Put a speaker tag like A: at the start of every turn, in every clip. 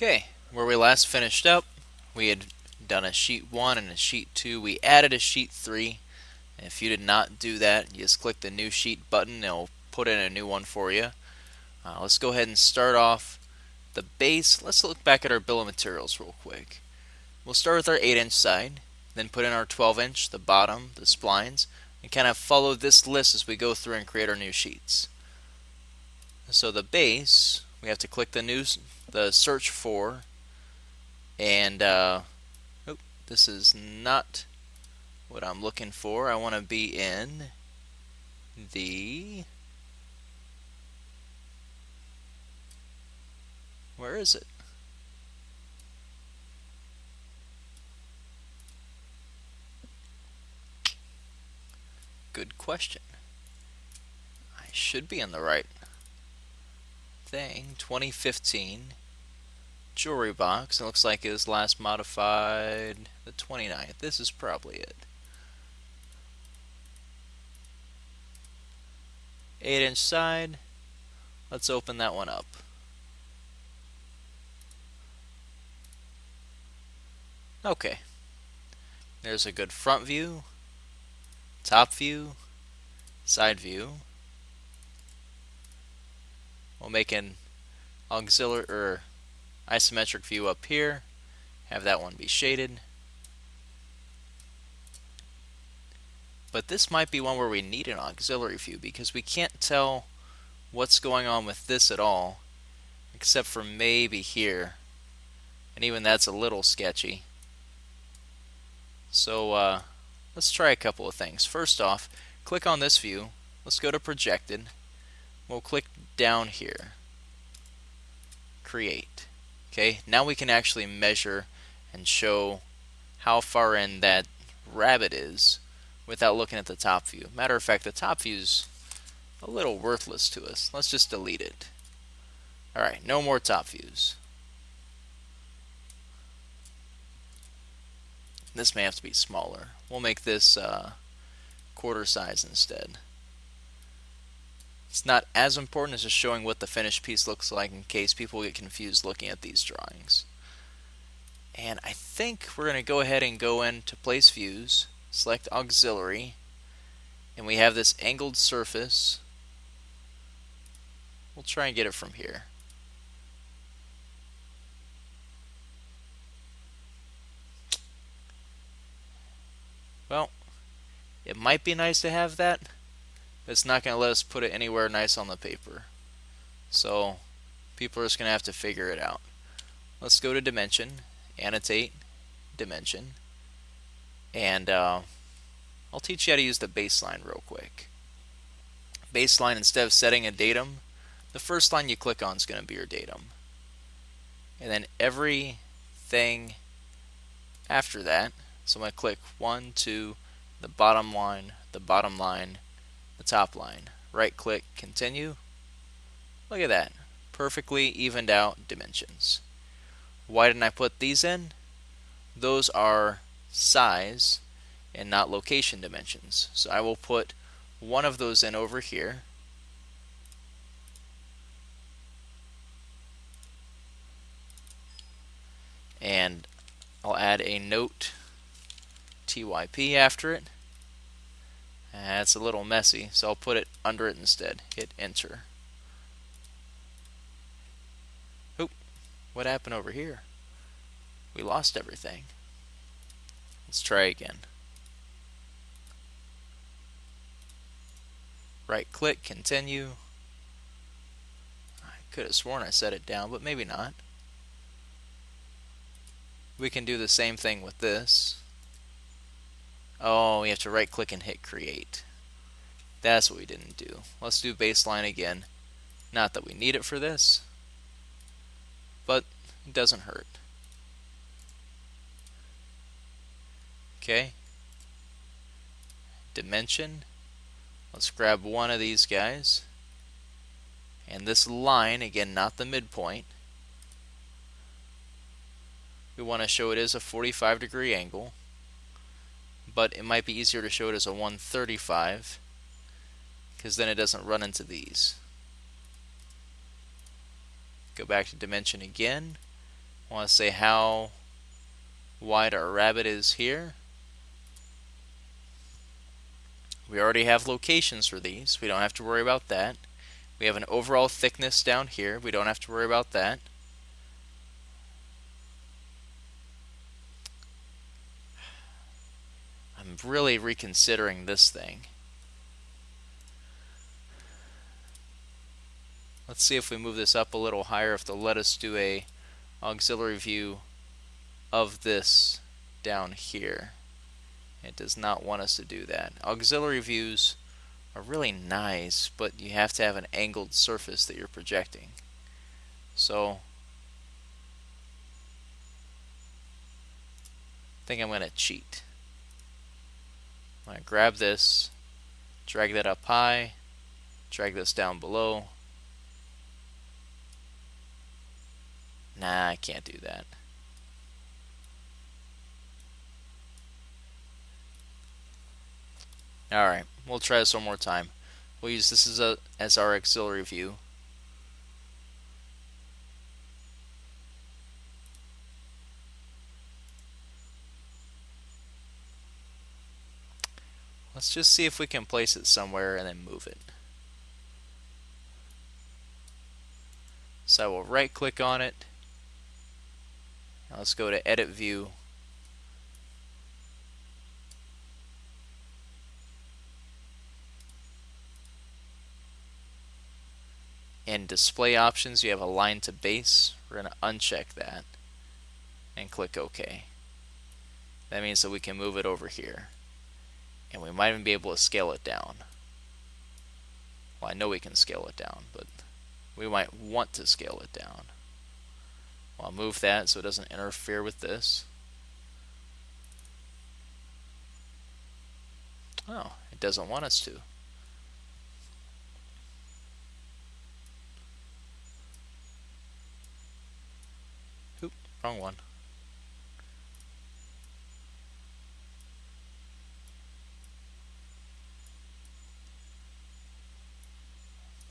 A: Okay, where we last finished up, we had done a sheet 1 and a sheet 2. We added a sheet 3. And if you did not do that, you just click the new sheet button and it'll put in a new one for you. Let's go ahead and start off the base. Let's look back at our bill of materials real quick. We'll start with our 8-inch side, then put in our 12-inch, the bottom, the splines, and kind of follow this list as we go through and create our new sheets. So the base, we have to click the search for, and this is not what I'm looking for. I want to be in the, where is it? Good question. I should be in the right thing. 2015 jewelry box. It looks like it was last modified the 29th. This is probably it. 8-inch side. Let's open that one up. Okay. There's a good front view, top view, side view. We'll make an auxiliary or isometric view up here. Have that one be shaded. But this might be one where we need an auxiliary view because we can't tell what's going on with this at all, except for maybe here. And even that's a little sketchy. So let's try a couple of things. First off, click on this view. Let's go to projected. We'll click down here. Create. Okay, now we can actually measure and show how far in that rabbit is without looking at the top view. Matter of fact, the top view's a little worthless to us. Let's just delete it. Alright, no more top views. This may have to be smaller. We'll make this quarter size instead. It's not as important as just showing what the finished piece looks like in case people get confused looking at these drawings. And I think we're going to go ahead and go into place views, select auxiliary, and we have this angled surface. We'll try and get it from here. Well, it might be nice to have that, but it's not going to let us put it anywhere nice on the paper. So people are just going to have to figure it out. Let's go to dimension, annotate, dimension, and I'll teach you how to use the baseline real quick. Baseline, instead of setting a datum, the first line you click on is going to be your datum. And then everything after that, so I'm going to click 1, 2, the bottom line, the top line. Right click, continue. Look at that. Perfectly evened out dimensions. Why didn't I put these in? Those are size and not location dimensions. So I will put one of those in over here. And I'll add a note TYP after it. That's a little messy, so I'll put it under it instead. Hit enter. Oop, what happened over here? We lost everything. Let's try again. Right click, continue. I could have sworn I set it down, but maybe not. We can do the same thing with this. Oh, we have to right click and hit create. That's what we didn't do. Let's do baseline again. Not that we need it for this, but it doesn't hurt. Okay. Dimension. Let's grab one of these guys. And this line, again, not the midpoint. We want to show it as a 45-degree angle, but it might be easier to show it as a 135 because then it doesn't run into these. Go back to dimension again, I want to say how wide our rabbit is here. We already have locations for these. We don't have to worry about that. We have an overall thickness down here. We don't have to worry about that. I'm really reconsidering this thing. Let's see if we move this up a little higher, if they'll let us do a auxiliary view of this down here. It does not want us to do that. Auxiliary views are really nice, but you have to have an angled surface that you're projecting. So I think I'm going to cheat. I'm going to grab this, drag that up high, drag this down below. Nah, I can't do that. Alright, we'll try this one more time. We'll use this as our auxiliary view. Let's just see if we can place it somewhere and then move it. So I will right click on it. Now let's go to Edit View. In Display Options, you have Align to Base. We're going to uncheck that and click OK. That means that we can move it over here. And we might even be able to scale it down. Well, I know we can scale it down, but we might want to scale it down. Well, I'll move that so it doesn't interfere with this. Oh, it doesn't want us to. Oop, wrong one.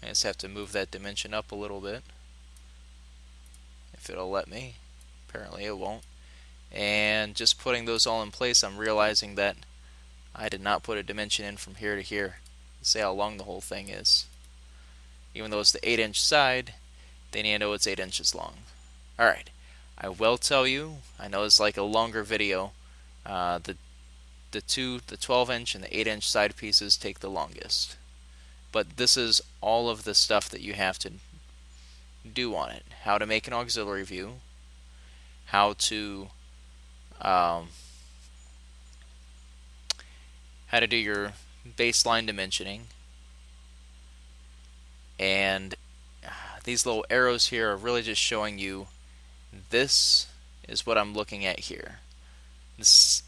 A: I just have to move that dimension up a little bit. If it'll let me. Apparently it won't. And just putting those all in place, I'm realizing that I did not put a dimension in from here to here. Let's see how long the whole thing is. Even though it's the 8-inch side, they need to know it's 8 inches long. Alright, I will tell you, I know it's like a longer video, the 12-inch and the 8-inch side pieces take the longest. But this is all of the stuff that you have to do on it. How to make an auxiliary view, how to do your baseline dimensioning, and these little arrows here are really just showing you this is what I'm looking at here. This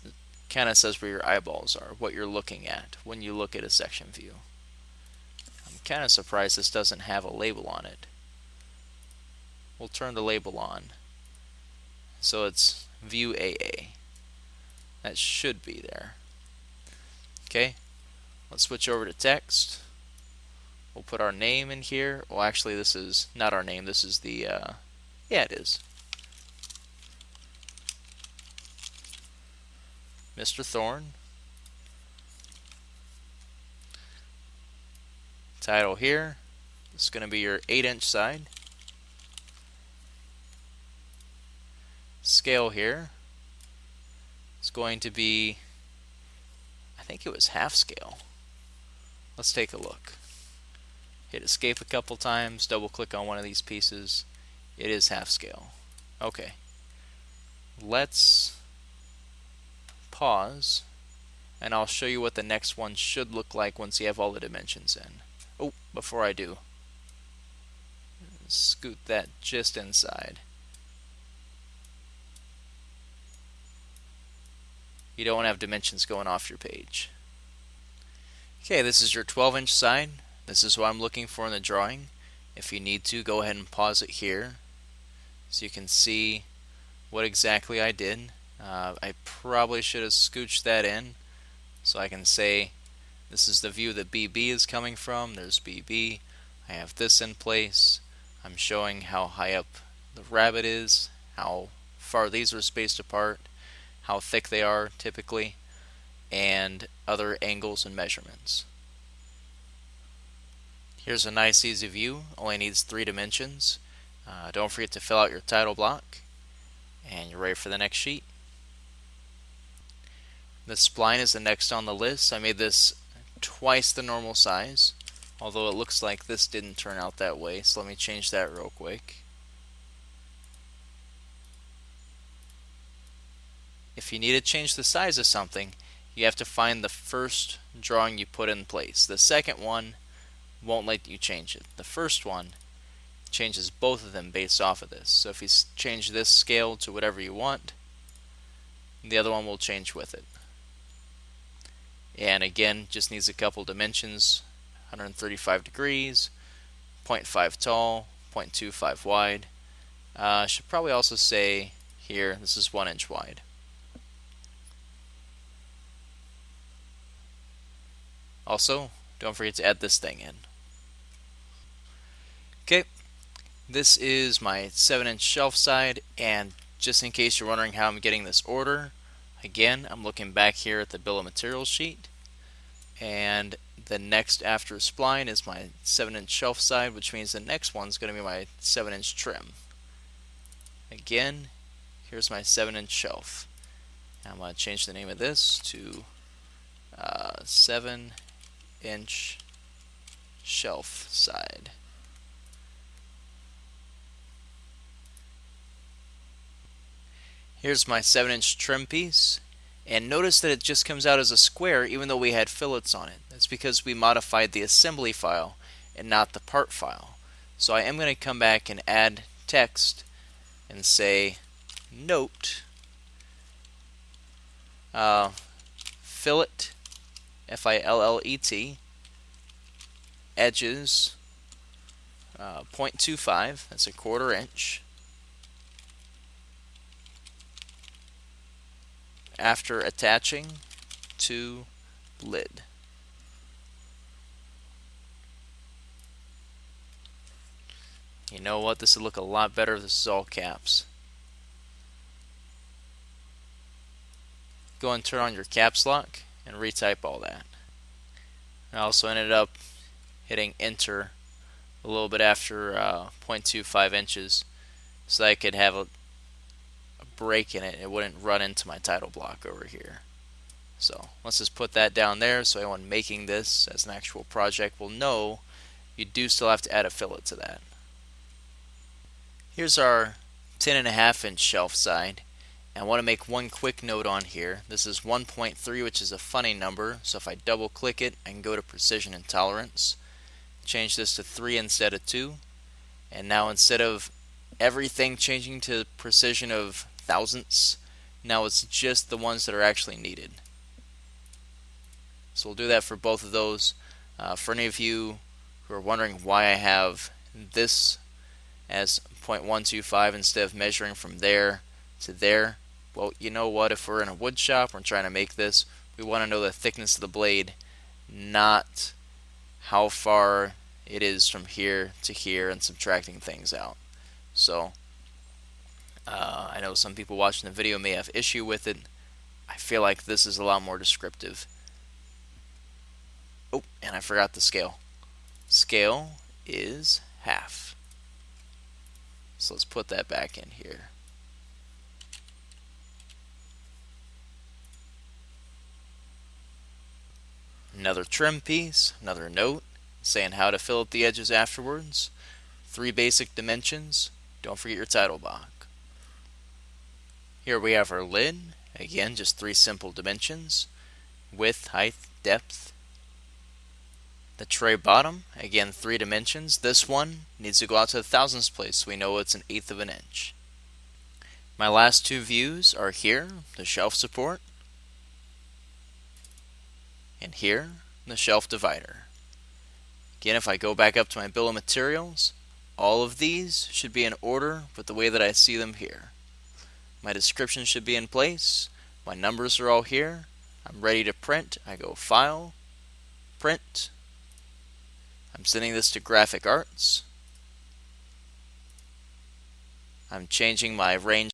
A: kind of says where your eyeballs are, what you're looking at when you look at a section view. I'm kind of surprised this doesn't have a label on it. We'll turn the label on. So it's View AA. That should be there. Okay, let's switch over to text. We'll put our name in here. Well, actually, this is not our name. This is the, yeah, it is. Mr. Thorne. Title here. It's going to be your 8-inch side. Scale here. It's going to be, I think it was half scale. Let's take a look. Hit escape a couple times, double click on one of these pieces. It is half scale. Okay. Let's pause, and I'll show you what the next one should look like once you have all the dimensions in. Oh, before I do, scoot that just inside. You don't want to have dimensions going off your page. Okay, this is your 12-inch side. This is what I'm looking for in the drawing. If you need to, go ahead and pause it here so you can see what exactly I did. I probably should have scooched that in so I can say this is the view that BB is coming from. There's BB. I have this in place. I'm showing how high up the rabbit is, how far these are spaced apart, how thick they are typically, and other angles and measurements. Here's a nice easy view, only needs 3 dimensions. Don't forget to fill out your title block, and you're ready for the next sheet. The spline is the next on the list. I made this twice the normal size, although it looks like this didn't turn out that way, so let me change that real quick. If you need to change the size of something, you have to find the first drawing you put in place. The second one won't let you change it. The first one changes both of them based off of this. So if you change this scale to whatever you want, the other one will change with it. And again, just needs a couple dimensions, 135 degrees, 0.5 tall, 0.25 wide. Should probably also say here, this is 1 inch wide. Also, don't forget to add this thing in. Okay, this is my 7-inch shelf side, and just in case you're wondering how I'm getting this order, again, I'm looking back here at the bill of materials sheet, and the next after spline is my 7-inch shelf side, which means the next one's going to be my 7-inch trim. Again, here's my 7-inch shelf. I'm going to change the name of this to 7-inch shelf side. Here's my 7-inch trim piece, and notice that it just comes out as a square even though we had fillets on it. That's because we modified the assembly file and not the part file. So I am going to come back and add text and say note fillet, F-I-L-L-E-T, edges 0.25, that's a 1/4 inch. After attaching to lid. You know what? This would look a lot better if this is all caps. Go and turn on your caps lock and retype all that. I also ended up hitting enter a little bit after 0.25 inches so that I could have a break in it. It wouldn't run into my title block over here. So let's just put that down there so anyone making this as an actual project will know you do still have to add a fillet to that. Here's our 10.5 inch shelf side. And I want to make one quick note on here. This is 1.3, which is a funny number, so if I double click it, I can go to precision and tolerance. Change this to 3 instead of 2. And now instead of everything changing to precision of thousandths, now it's just the ones that are actually needed. So we'll do that for both of those. For any of you who are wondering why I have this as 0.125 instead of measuring from there to there, well, you know what, if we're in a wood shop, we're trying to make this, we want to know the thickness of the blade, not how far it is from here to here and subtracting things out. So I know some people watching the video may have issue with it. I feel like this is a lot more descriptive. Oh, and I forgot the scale. Scale is half. So let's put that back in here. Another trim piece, another note saying how to fillet the edges afterwards. 3 basic dimensions. Don't forget your title block. Here we have our lid. Again, just 3 simple dimensions. Width, height, depth. The tray bottom, again 3 dimensions. This one needs to go out to the thousandths place so we know it's 1/8 of an inch. My last 2 views are here, the shelf support, and here, the shelf divider. Again, if I go back up to my bill of materials, all of these should be in order with the way that I see them here. My description should be in place. My numbers are all here. I'm ready to print. I go File, Print. I'm sending this to Graphic Arts. I'm changing my range